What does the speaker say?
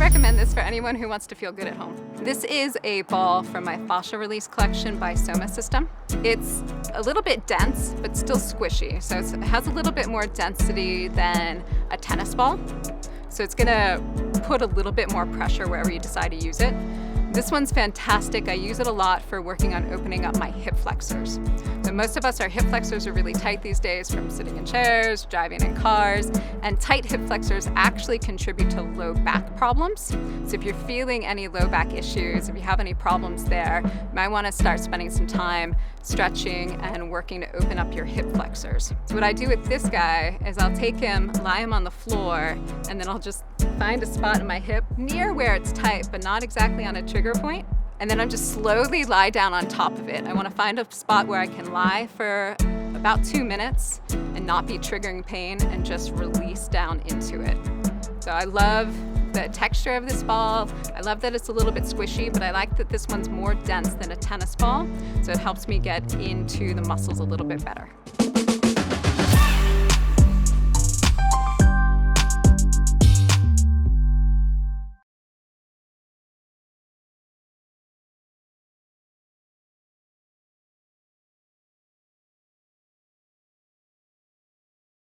recommend this for anyone who wants to feel good at home. This is a ball from my fascia release collection by Soma system. It's a little bit dense, but still squishy. So it has a little bit more density than a tennis ball. So it's gonna put a little bit more pressure wherever you decide to use it. This one's fantastic. I use it a lot for working on opening up my hip flexors. So most of us, our hip flexors are really tight these days from sitting in chairs, driving in cars, and tight hip flexors actually contribute to low back problems. So if you're feeling any low back issues, if you have any problems there, you might want to start spending some time stretching and working to open up your hip flexors. So what I do with this guy is I'll take him, lie him on the floor, and then I'll just find a spot in my hip near where it's tight, but not exactly on a trigger point. And then I just slowly lie down on top of it. I want to find a spot where I can lie for about 2 minutes and not be triggering pain and just release down into it. So I love the texture of this ball. I love that it's a little bit squishy, but I like that this one's more dense than a tennis ball. So it helps me get into the muscles a little bit better.